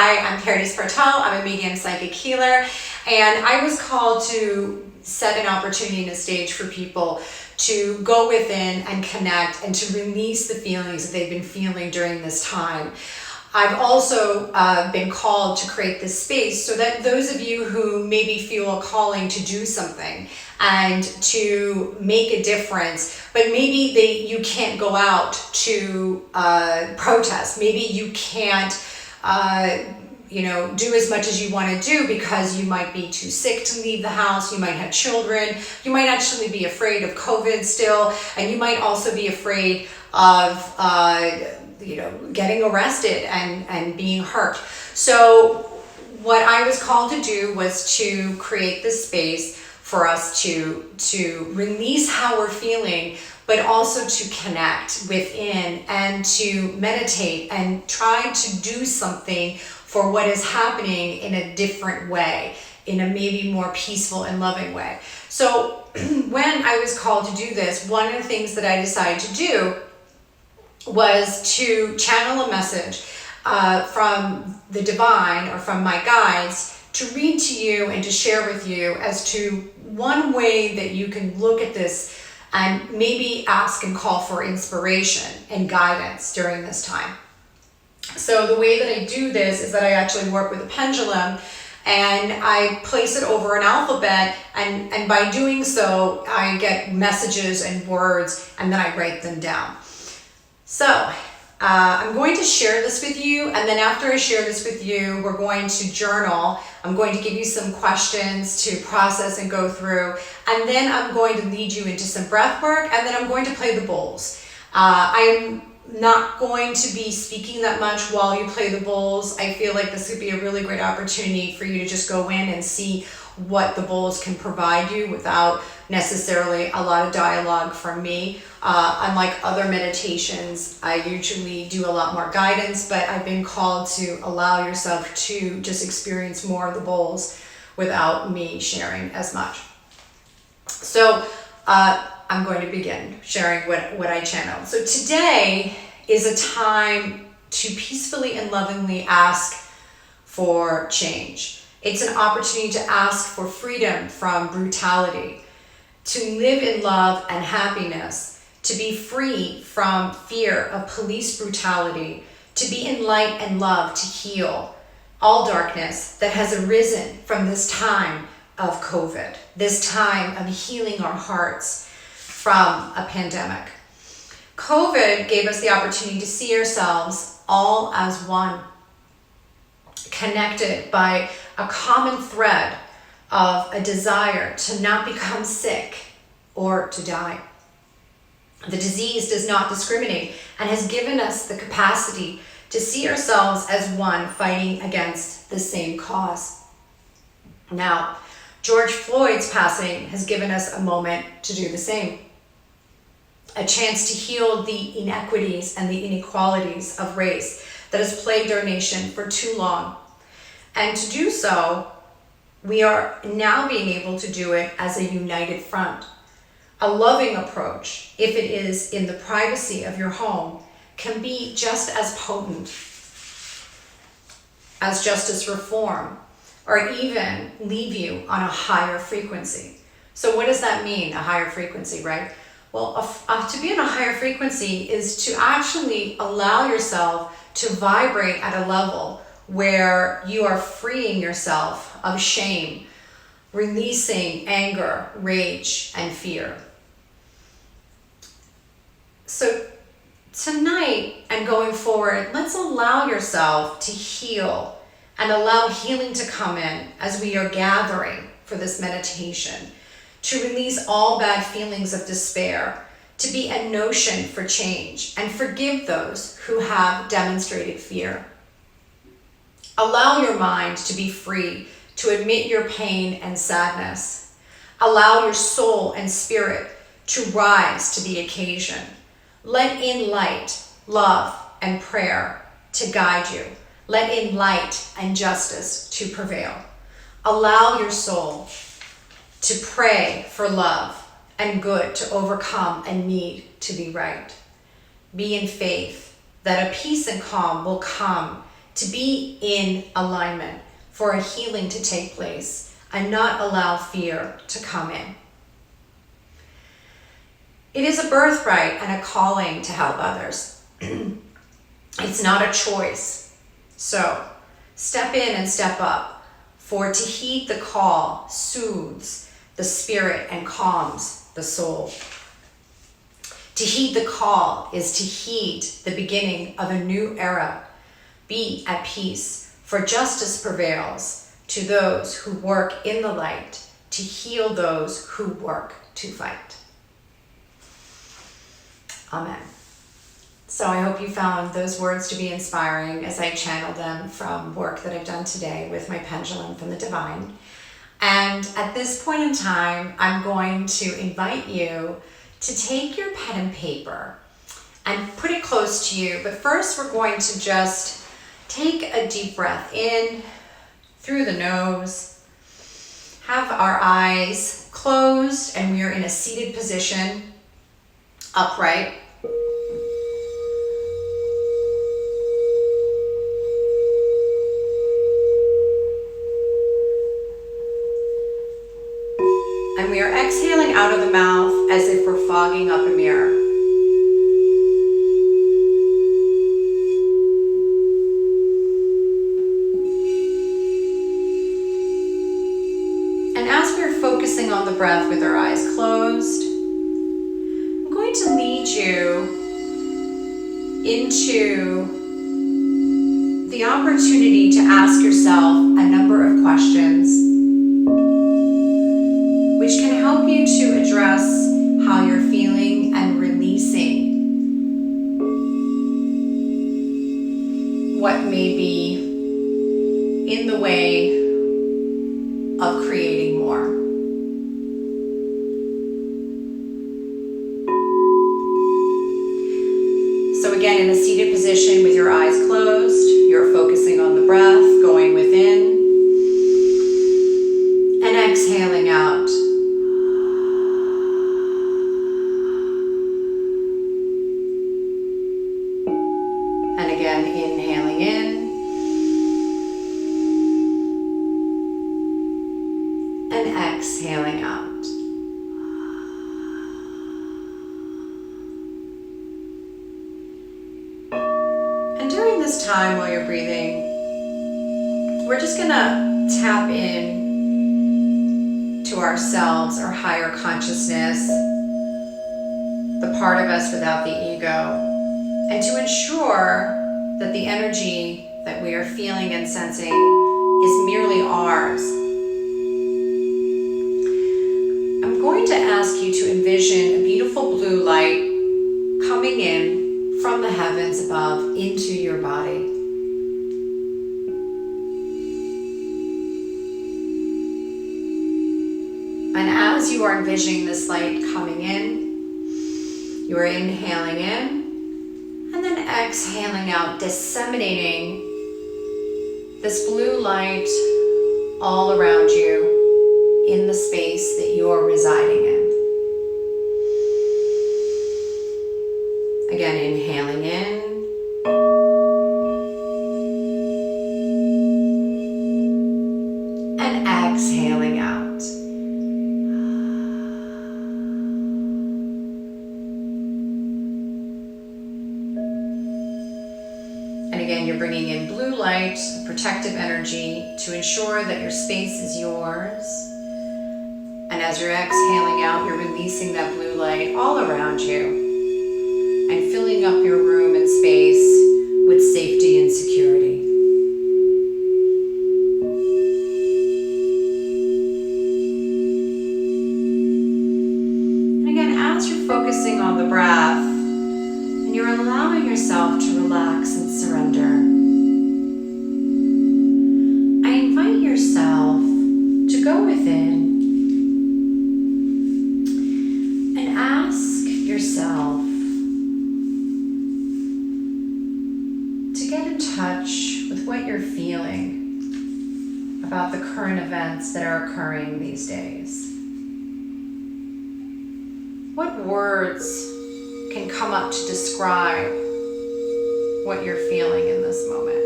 Hi, I'm Pardis Partow. I'm a medium psychic healer, and I was called to set an opportunity and a stage for people to go within and connect and to release the feelings that they've been feeling during this time. I've also been called to create this space so that those of you who maybe feel a calling to do something and to make a difference, but maybe you can't go out to protest. Maybe you can't do as much as you want to do because you might be too sick to leave the house. You might have children. You might actually be afraid of COVID still, and you might also be afraid of getting arrested and being hurt. So what I was called to do was to create this space for us to release how we're feeling, but also to connect within and to meditate and try to do something for what is happening in a different way, in a maybe more peaceful and loving way. So when I was called to do this, one of the things that I decided to do was to channel a message from the divine or from my guides to read to you and to share with you as to one way that you can look at this and maybe ask and call for inspiration and guidance during this time. So the way that I do this is that I actually work with a pendulum and I place it over an alphabet, and by doing so I get messages and words and then I write them down. So I'm going to share this with you, and then after I share this with you, we're going to journal. I'm going to give you some questions to process and go through, and then I'm going to lead you into some breath work, and then I'm going to play the bowls. I'm not going to be speaking that much while you play the bowls. I feel like this would be a really great opportunity for you to just go in and see what the bowls can provide you without necessarily a lot of dialogue from me. Unlike other meditations, I usually do a lot more guidance, but I've been called to allow yourself to just experience more of the bowls without me sharing as much. So I'm going to begin sharing what I channeled. So today is a time to peacefully and lovingly ask for change. It's an opportunity to ask for freedom from brutality, to live in love and happiness, to be free from fear of police brutality, to be in light and love, to heal all darkness that has arisen from this time of COVID, this time of healing our hearts from a pandemic. COVID gave us the opportunity to see ourselves all as one, connected by a common thread of a desire to not become sick or to die. The disease does not discriminate and has given us the capacity to see ourselves as one fighting against the same cause. Now, George Floyd's passing has given us a moment to do the same. A chance to heal the inequities and the inequalities of race that has plagued our nation for too long. And to do so, we are now being able to do it as a united front. A loving approach, if it is in the privacy of your home, can be just as potent as justice reform, or even leave you on a higher frequency. So what does that mean, a higher frequency, right? Well, to be on a higher frequency is to actually allow yourself to vibrate at a level where you are freeing yourself of shame, releasing anger, rage, and fear. So tonight and going forward, let's allow yourself to heal and allow healing to come in as we are gathering for this meditation, to release all bad feelings of despair, to be a notion for change, and forgive those who have demonstrated fear. Allow your mind to be free to admit your pain and sadness. Allow your soul and spirit to rise to the occasion. Let in light, love, and prayer to guide you. Let in light and justice to prevail. Allow your soul to pray for love and good to overcome a need to be right. Be in faith that a peace and calm will come to be in alignment, for a healing to take place, and not allow fear to come in. It is a birthright and a calling to help others. It's not a choice. So step in and step up, for to heed the call soothes the spirit and calms the soul. To heed the call is to heed the beginning of a new era. Be at peace, for justice prevails to those who work in the light, to heal those who work to fight. Amen. So I hope you found those words to be inspiring as I channeled them from work that I've done today with my pendulum from the divine. And at this point in time, I'm going to invite you to take your pen and paper and put it close to you. But first, we're going to just take a deep breath in through the nose. Have our eyes closed, and we are in a seated position, upright. And we are exhaling out of the mouth as if we're fogging up a mirror. And as we're focusing on the breath with our eyes closed, I'm going to lead you into the opportunity to ask yourself a number of questions which can help you to address how you're feeling and releasing what may be in the way of creating more. So again, in a seated position with your eyes closed, you're focusing on the breath, going within, and exhaling out. And again, inhaling in. And exhaling out. And during this time while you're breathing, we're just gonna tap in to ourselves, our higher consciousness, the part of us without the ego, and to ensure that the energy that we are feeling and sensing is merely ours. I'm going to ask you to envision a beautiful blue light coming in from the heavens above into your body. And as you are envisioning this light coming in, you are inhaling in and then exhaling out, disseminating this blue light all around you in the space that you are residing in. Again, inhaling in and exhaling out. And again, you're bringing in blue light, protective energy to ensure that your space is yours. And as you're exhaling out, you're releasing that blue light all around you and filling up your room and space with safety and security. And again, as you're focusing on the breath, and you're allowing yourself to relax and surrender, I invite yourself to go within and ask yourself to get in touch with what you're feeling about the current events that are occurring these days. What words can come up to describe what you're feeling in this moment?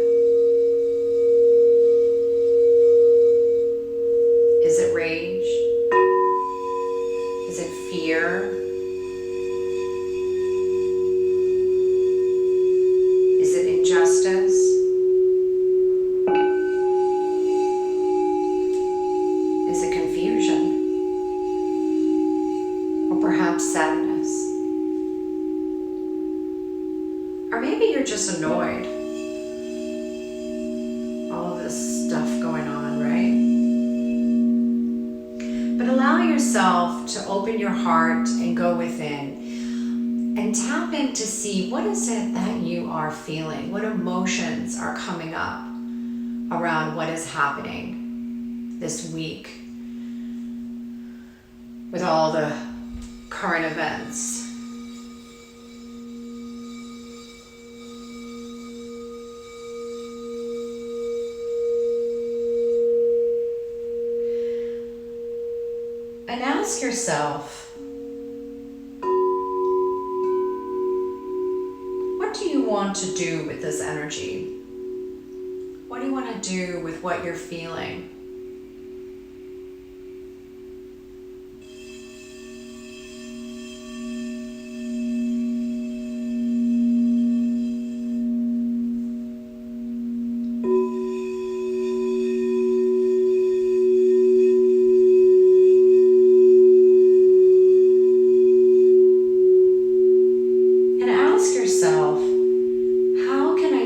Or maybe you're just annoyed. All of this stuff going on, right? But allow yourself to open your heart and go within and tap in to see what is it that you are feeling, what emotions are coming up around what is happening this week with all the current events. And ask yourself, what do you want to do with this energy? What do you want to do with what you're feeling?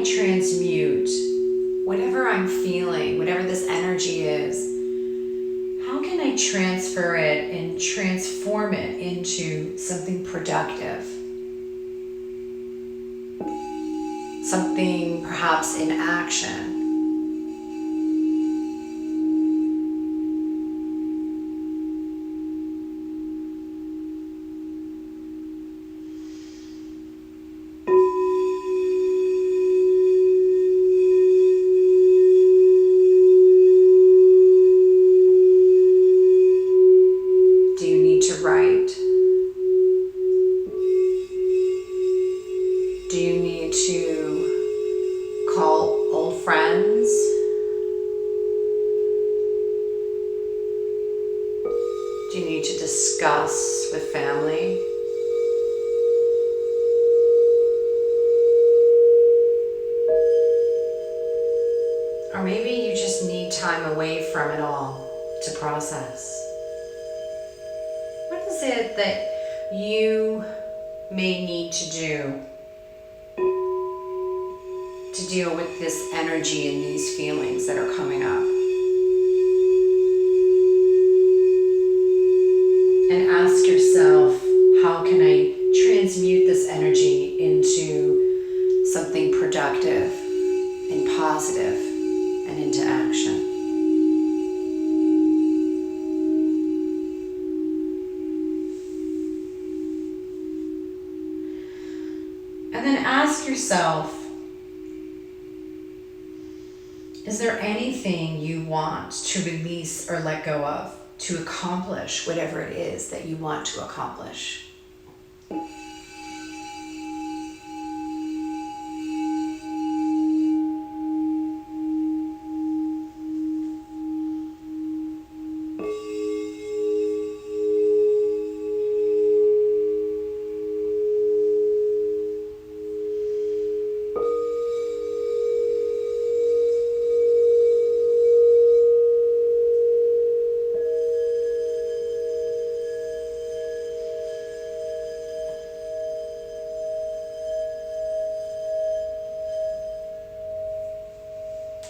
Transmute whatever I'm feeling, whatever this energy is. How can I transfer it and transform it into something productive? Something perhaps in action. Write? Do you need to call old friends? Do you need to discuss with family? Or maybe you just need time away from it all to process. What is it that you may need to do to deal with this energy and these feelings that are coming up? And ask yourself, how can I transmute this energy into something productive and positive and into action? And then ask yourself, is there anything you want to release or let go of to accomplish whatever it is that you want to accomplish?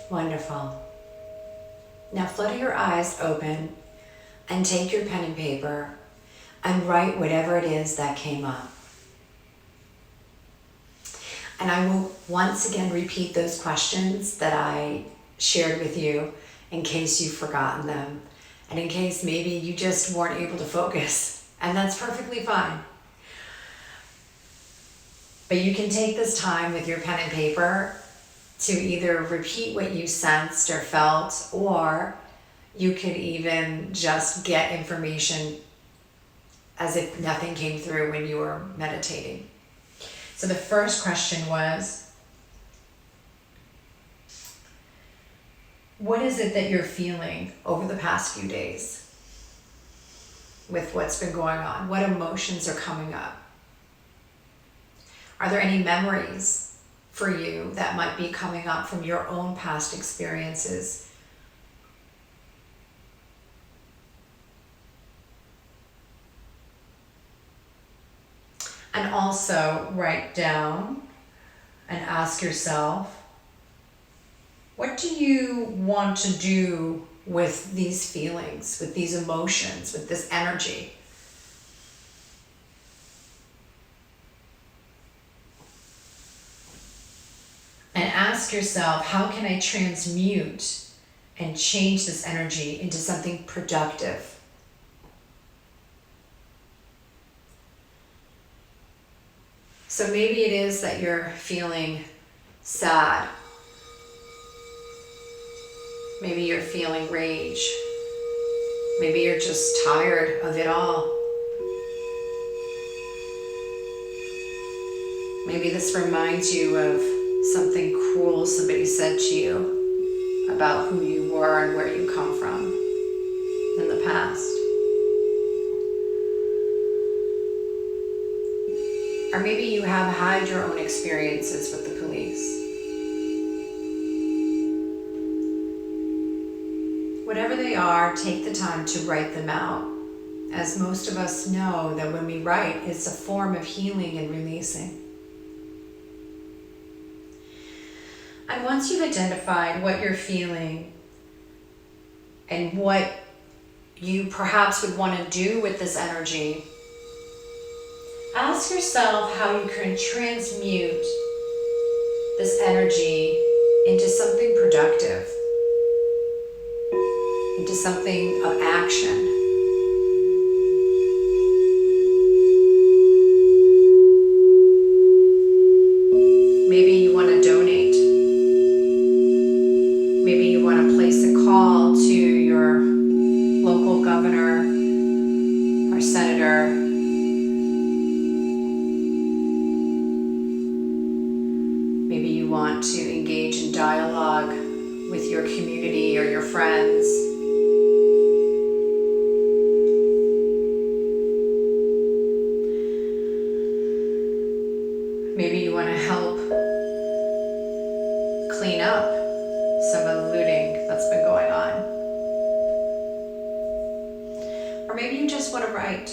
Wonderful. Now flutter your eyes open and take your pen and paper and write whatever it is that came up. And I will once again repeat those questions that I shared with you in case you've forgotten them and in case maybe you just weren't able to focus, and that's perfectly fine. But you can take this time with your pen and paper to either repeat what you sensed or felt, or you could even just get information as if nothing came through when you were meditating. So the first question was, what is it that you're feeling over the past few days with what's been going on? What emotions are coming up? Are there any memories for you that might be coming up from your own past experiences? And also write down and ask yourself, what do you want to do with these feelings, with these emotions, with this energy? And ask yourself, how can I transmute and change this energy into something productive? So maybe it is that you're feeling sad. Maybe you're feeling rage. Maybe you're just tired of it all. Maybe this reminds you of something cruel somebody said to you about who you were and where you come from in the past. Or maybe you have had your own experiences with the police. Whatever they are, take the time to write them out. As most of us know that when we write, it's a form of healing and releasing. And once you've identified what you're feeling and what you perhaps would want to do with this energy, ask yourself how you can transmute this energy into something productive, into something of action. Maybe you want to donate. Maybe you want to place a call to your local governor or senator. Maybe you want to engage in dialogue with your community or your friends. Maybe you want to help clean up some of the looting that's been going on. Or maybe you just want to write.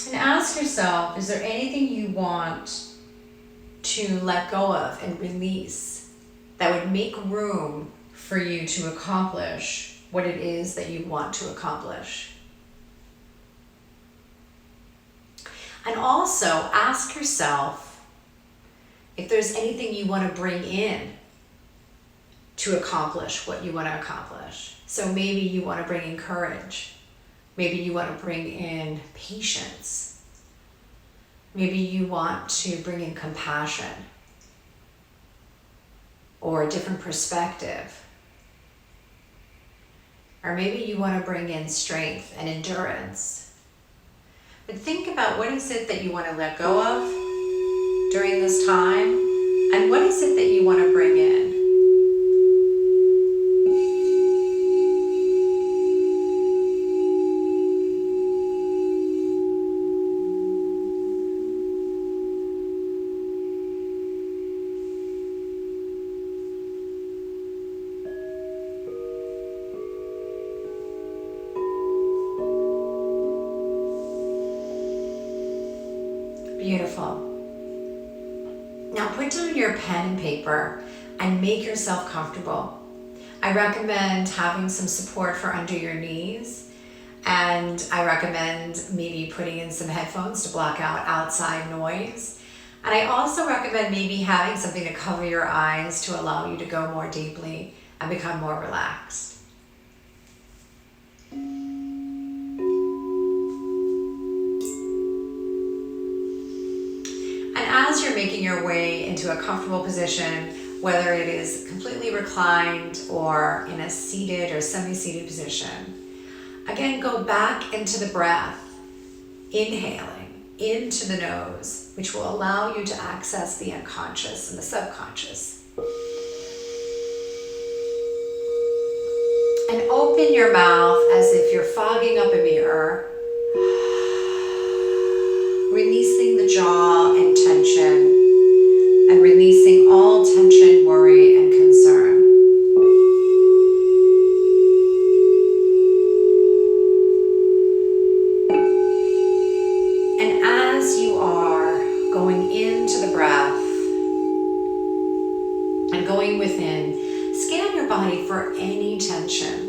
And ask yourself, is there anything you want to let go of and release that would make room for you to accomplish what it is that you want to accomplish? And also ask yourself if there's anything you want to bring in to accomplish what you want to accomplish. So maybe you want to bring in courage. Maybe you want to bring in patience. Maybe you want to bring in compassion or a different perspective. Or maybe you want to bring in strength and endurance. But think about, what is it that you want to let go of during this time? And what is it that you want to bring in? Beautiful. Now put down your pen and paper and make yourself comfortable. I recommend having some support for under your knees, and I recommend maybe putting in some headphones to block out outside noise. And I also recommend maybe having something to cover your eyes to allow you to go more deeply and become more relaxed. As you're making your way into a comfortable position, whether it is completely reclined or in a seated or semi-seated position, again, go back into the breath, inhaling into the nose, which will allow you to access the unconscious and the subconscious. And open your mouth as if you're fogging up a mirror, releasing the jaw and tension, and releasing all tension, worry, and concern. going into the breath and going within. Scan your body for any tension.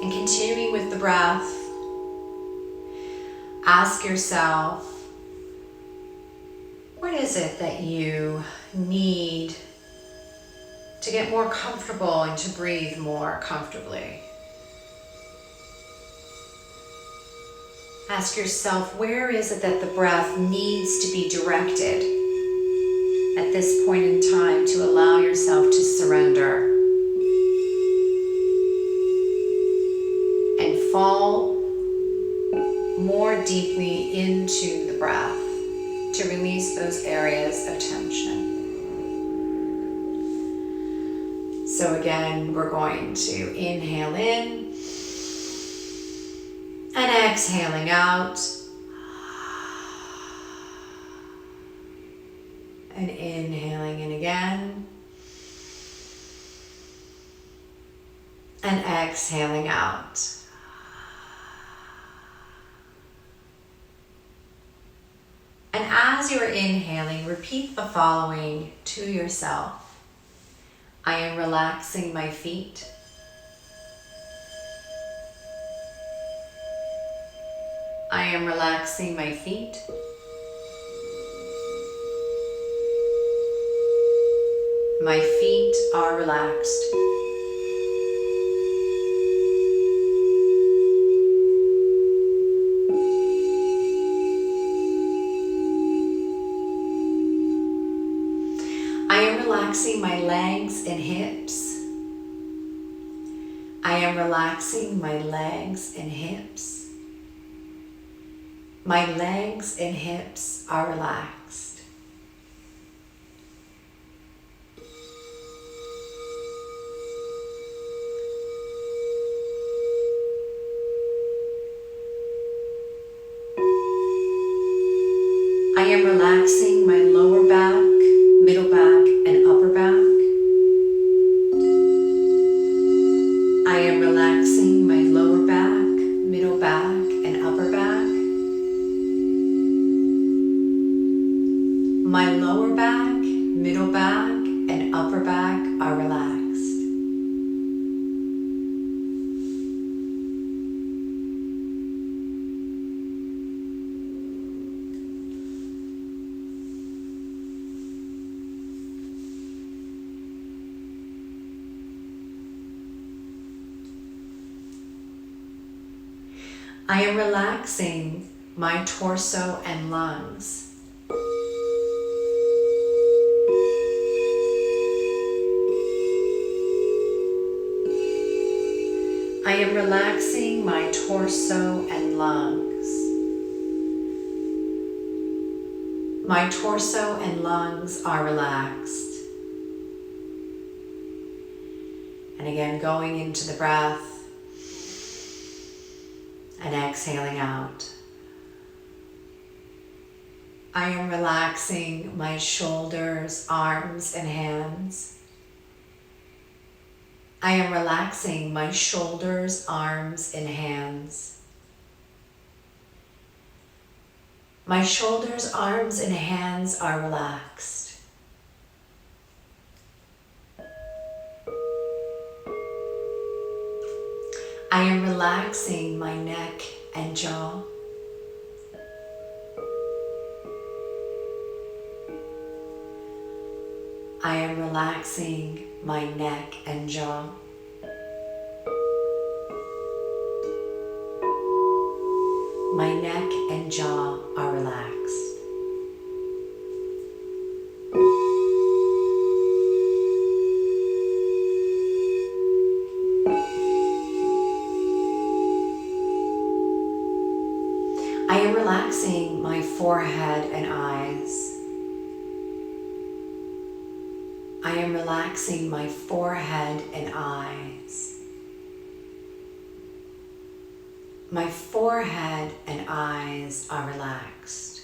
And continuing with the breath, ask yourself, what is it that you need to get more comfortable and to breathe more comfortably? Ask yourself, where is it that the breath needs to be directed at this point in time to allow yourself to surrender and fall more deeply into the breath to release those areas of tension. So again, we're going to inhale in and exhaling out. And inhaling in again. And exhaling out. And as you're inhaling, repeat the following to yourself. I am relaxing my feet. I am relaxing my feet. My feet are relaxed. I am relaxing my legs and hips. I am relaxing my legs and hips. My legs and hips are relaxed. I am relaxing my lower back, middle back, and upper back. I am relaxing my lower back, middle back, and upper back. My lower back, middle back, and upper back are relaxed. I am relaxing my torso and lungs. I am relaxing my torso and lungs. My torso and lungs are relaxed. And again, going into the breath and exhaling out. I am relaxing my shoulders, arms, and hands. I am relaxing my shoulders, arms, and hands. My shoulders, arms, and hands are relaxed. I am relaxing my neck and jaw. I am relaxing my neck and jaw. My neck and jaw are relaxed. I am relaxing my forehead and eyes. I am relaxing my forehead and eyes. My forehead and eyes are relaxed.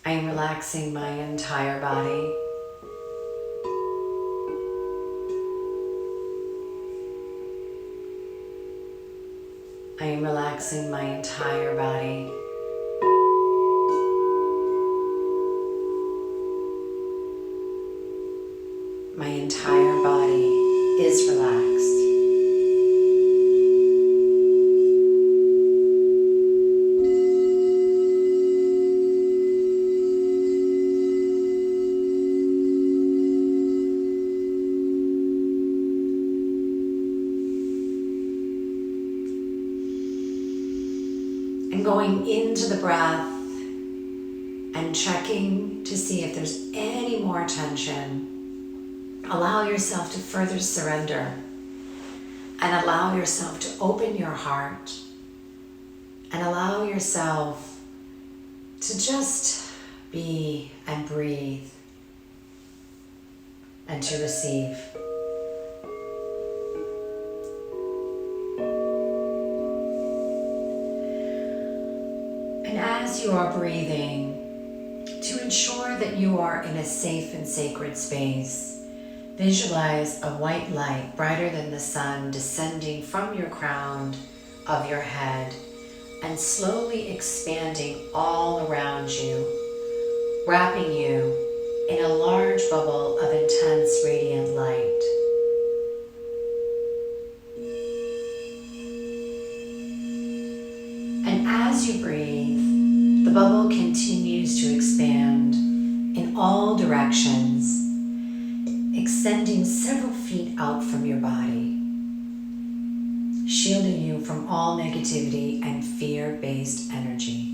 I am relaxing my entire body. I am relaxing my entire body. My entire body is relaxed. And going into the breath and checking to see if there's any more tension, allow yourself to further surrender and allow yourself to open your heart and allow yourself to just be and breathe and to receive. And as you are breathing, to ensure that you are in a safe and sacred space, visualize a white light brighter than the sun descending from your crown of your head and slowly expanding all around you, wrapping you in a large bubble of intense radiant light. And as you breathe, the bubble continues to expand in all directions, extending several feet out from your body, shielding you from all negativity and fear-based energy.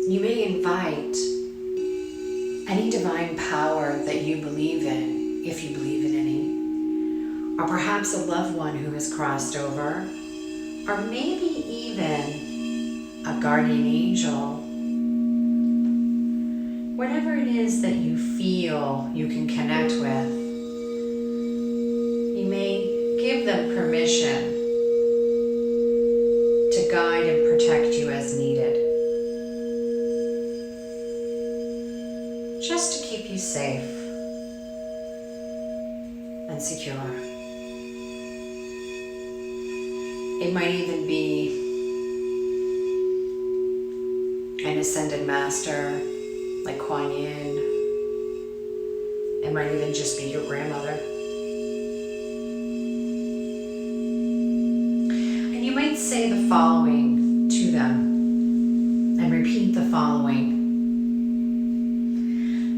You may invite any divine power that you believe in, if you believe in any, or perhaps a loved one who has crossed over, or maybe even a guardian angel. Whatever it is that you feel you can connect with, you may give them permission to guide and protect you as needed, just to keep you safe and secure. It might even be an ascended master like Kuan Yin. It might even just be your grandmother. And you might say the following to them and repeat the following.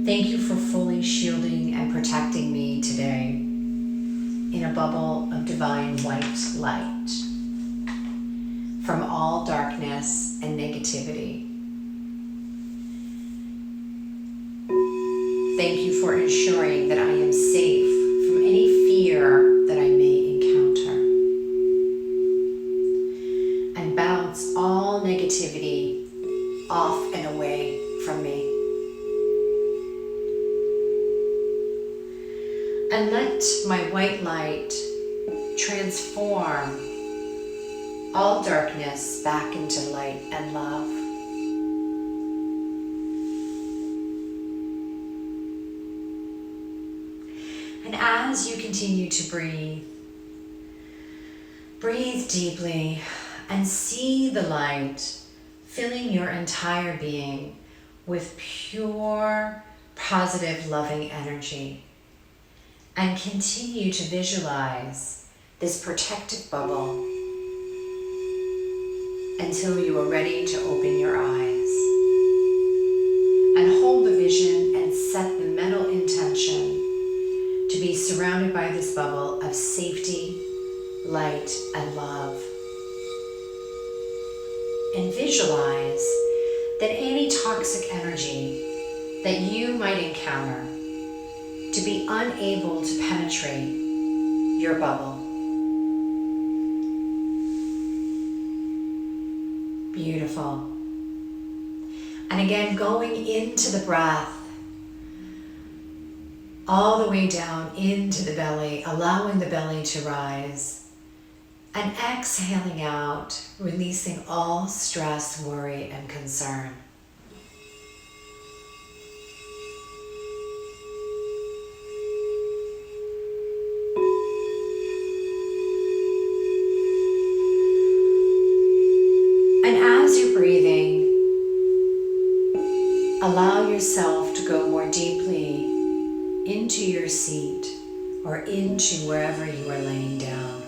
Thank you for fully shielding and protecting me today in a bubble of divine white light from all darkness and negativity. Thank you for ensuring that I am safe from any fear that I may encounter, and bounce all negativity off and away from me. And let my white light transform all darkness back into light and love. And as you continue to breathe, breathe deeply and see the light filling your entire being with pure, positive, loving energy. And continue to visualize this protective bubble until you are ready to open your eyes. And hold the vision and set the mental intention to be surrounded by this bubble of safety, light, and love. And visualize that any toxic energy that you might encounter to be unable to penetrate your bubble. Beautiful. And again, going into the breath, all the way down into the belly, allowing the belly to rise. And exhaling out, releasing all stress, worry, and concern. And as you're breathing, allow yourself to go more deeply into your seat or into wherever you are laying down.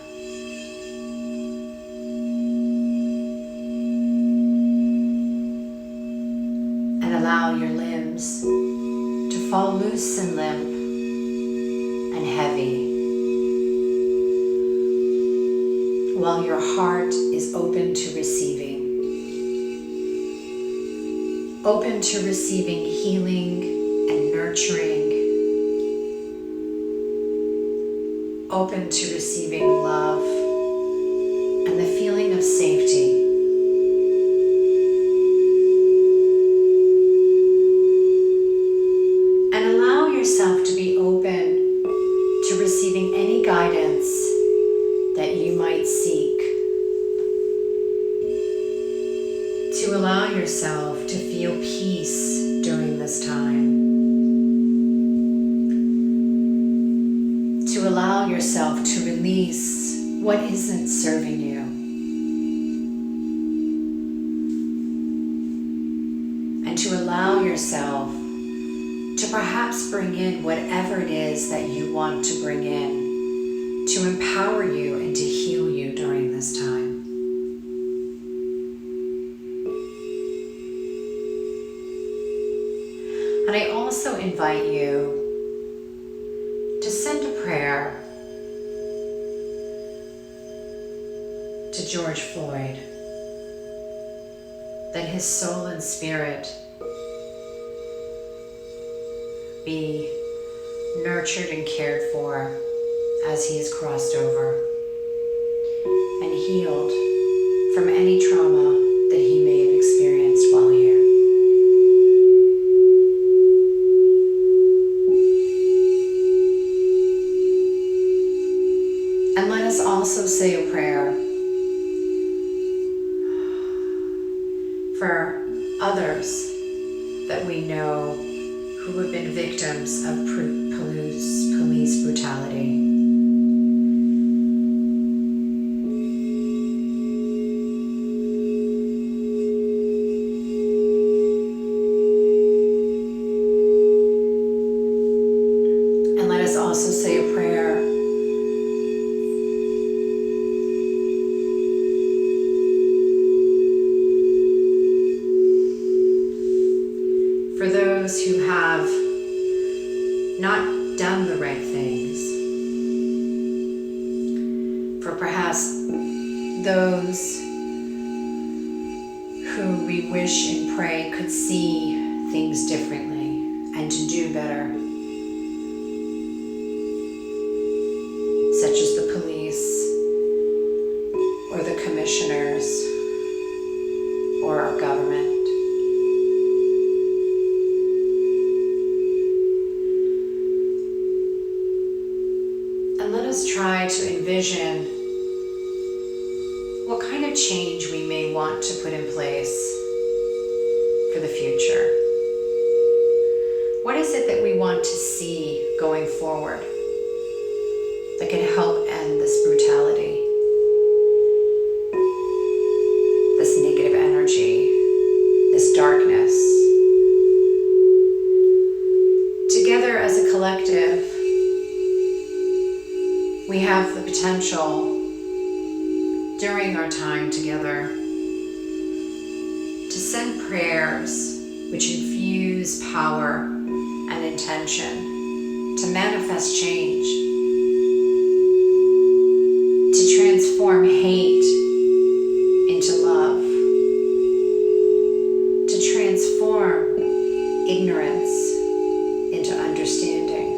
And allow your limbs to fall loose and limp and heavy, while your heart is open to receiving. Open to receiving healing and nurturing. Open to receiving love and the feeling of safety. And allow yourself to be open to receiving any guidance that you might seek. To allow yourself to feel peace during this time. To allow yourself to release what isn't serving you. And to allow yourself to perhaps bring in whatever it is that you want to bring in to empower you and to heal you during this time. And I also invite you to send a prayer to George Floyd, that his soul and spirit be nurtured and cared for as he is crossed over and healed from any trauma that he may have experienced while here. And let us also say a prayer for others that we know who have been victims of police brutality. And let us also say a prayer for those who have not done the right things, for perhaps those who we wish and pray could see things differently and to do better, such as the police or the commissioners or our government. Let us try to envision what kind of change we may want to put in place for the future. What is it that we want to see going forward that can help end this brutality, this negative energy, this darkness? Together as a collective, we have the potential during our time together to send prayers which infuse power and intention to manifest change, to transform hate into love, to transform ignorance into understanding,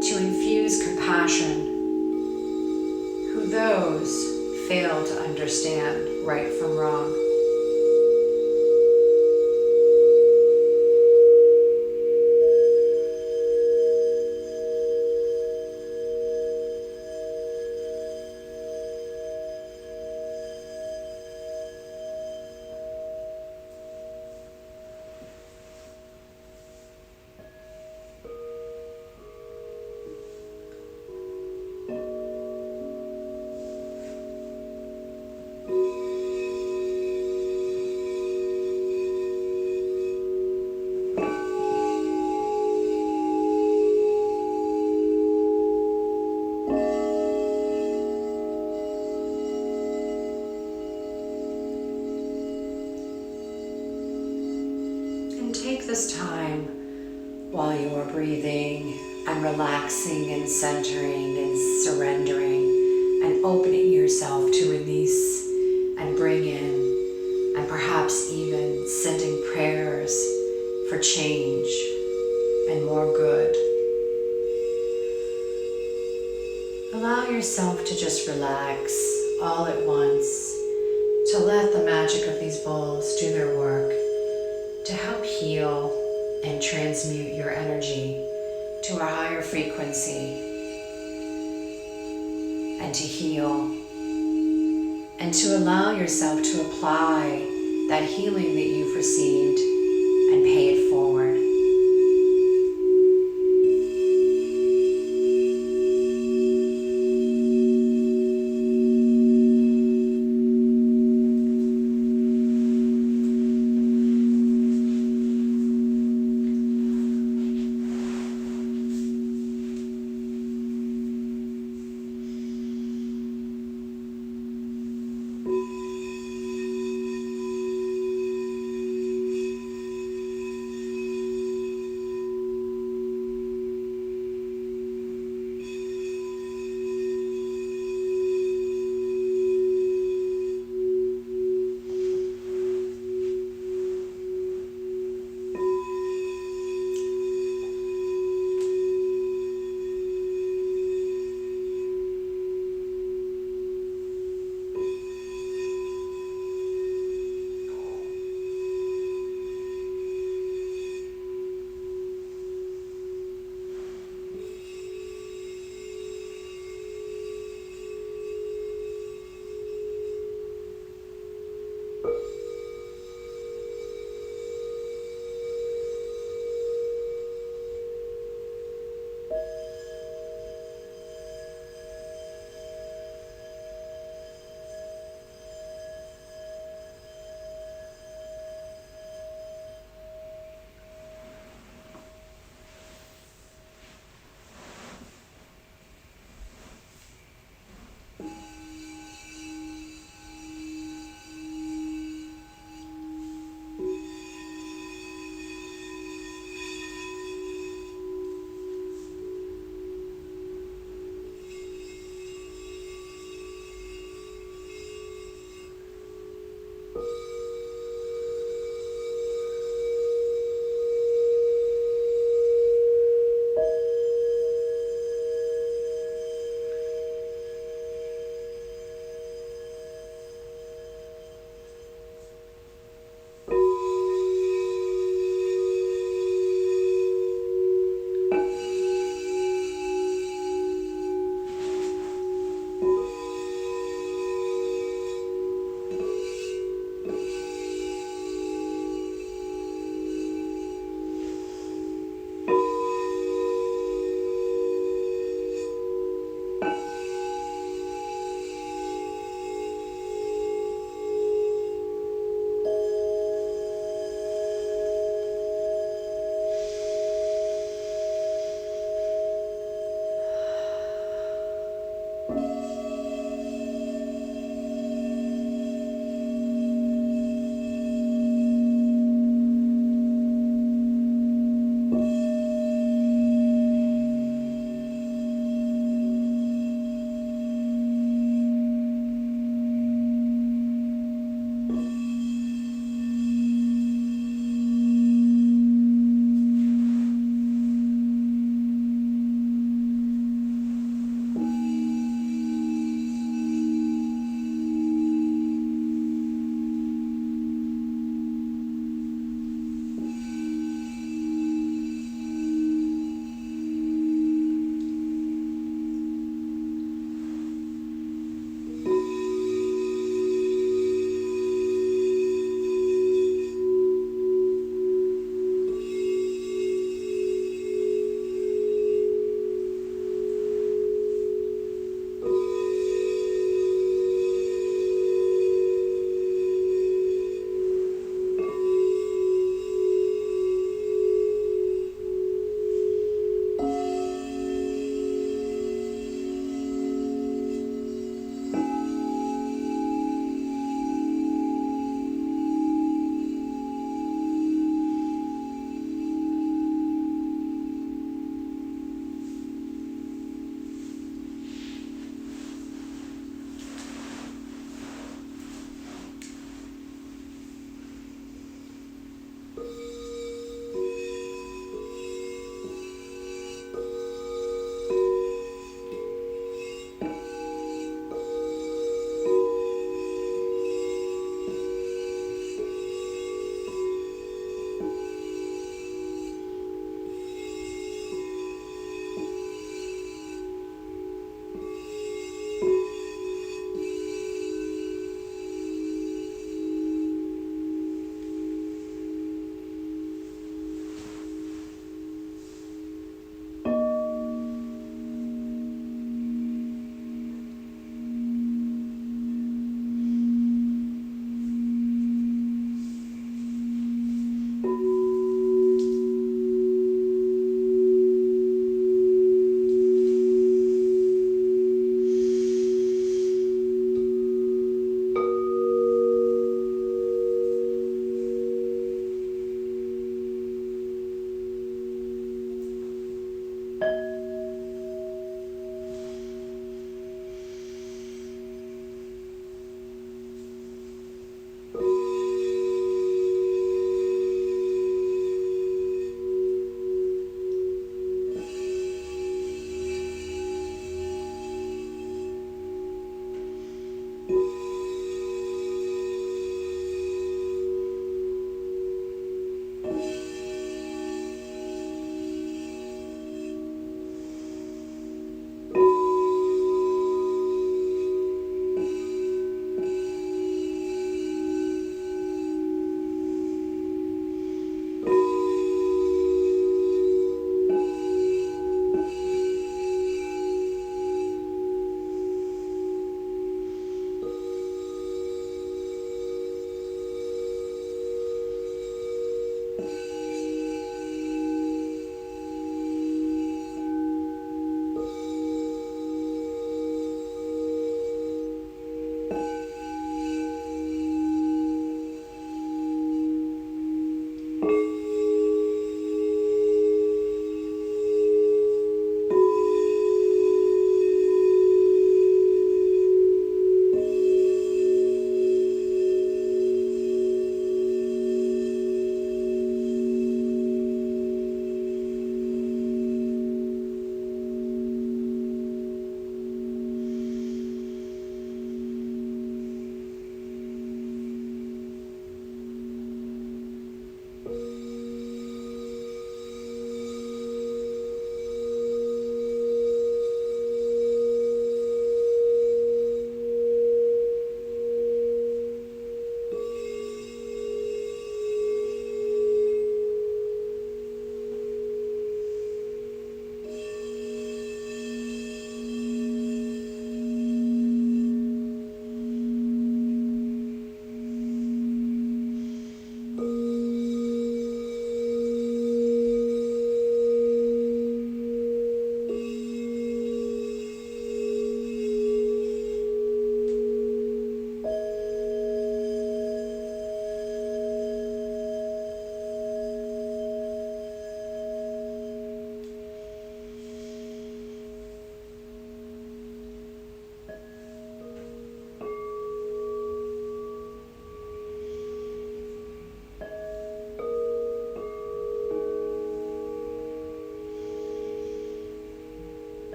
to infuse compassion who those fail to understand right from wrong. this time while you are breathing and relaxing and centering and surrendering and opening yourself to release and bring in, and perhaps even sending prayers for change and more good. Allow yourself to just relax all at once, to let the magic of these bowls do their work, to help heal and transmute your energy to a higher frequency, and to heal, and to allow yourself to apply that healing that you've received and pay it forward.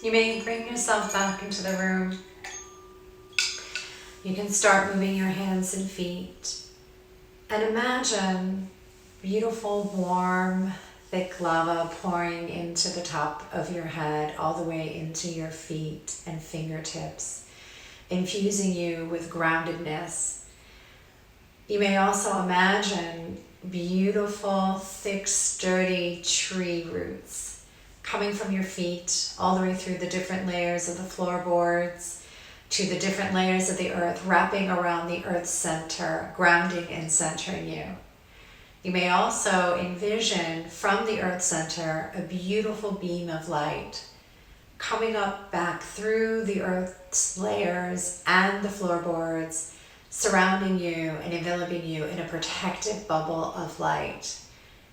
You may bring yourself back into the room. You can start moving your hands and feet. And imagine beautiful, warm, thick lava pouring into the top of your head, all the way into your feet and fingertips, infusing you with groundedness. You may also imagine beautiful, thick, sturdy tree roots coming from your feet all the way through the different layers of the floorboards to the different layers of the earth, wrapping around the earth's center, grounding and centering you. You may also envision from the earth center a beautiful beam of light coming up back through the earth's layers and the floorboards, surrounding you and enveloping you in a protective bubble of light.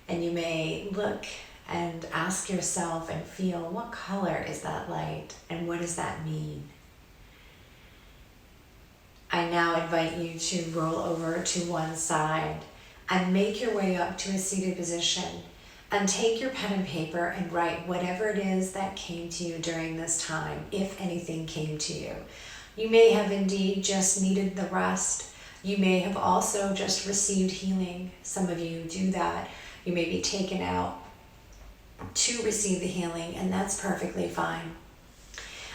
And you may look and ask yourself and feel, what color is that light and what does that mean? I now invite you to roll over to one side and make your way up to a seated position and take your pen and paper and write whatever it is that came to you during this time, if anything came to you. You may have indeed just needed the rest. You may have also just received healing. Some of you do that. You may be taken out to receive the healing, and that's perfectly fine.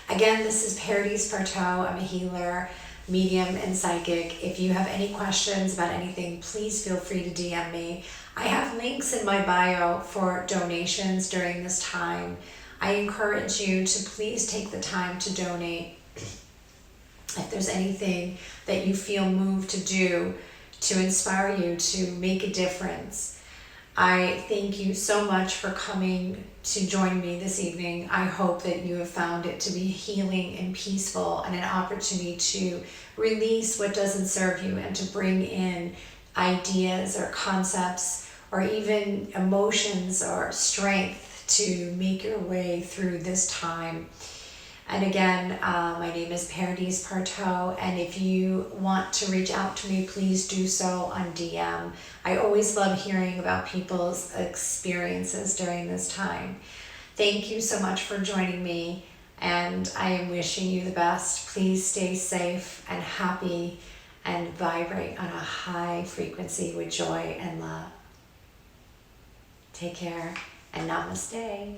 Again, this is Pardis Partow. I'm a healer, medium, and psychic. If you have any questions about anything, please feel free to DM me. I have links in my bio for donations during this time. I encourage you to please take the time to donate. If there's anything that you feel moved to do to inspire you to make a difference, I thank you so much for coming to join me this evening. I hope that you have found it to be healing and peaceful and an opportunity to release what doesn't serve you and to bring in ideas or concepts or even emotions or strength to make your way through this time. And again, my name is Pardis Partow, and if you want to reach out to me, please do so on DM. I always love hearing about people's experiences during this time. Thank you so much for joining me, and I am wishing you the best. Please stay safe and happy and vibrate on a high frequency with joy and love. Take care and namaste.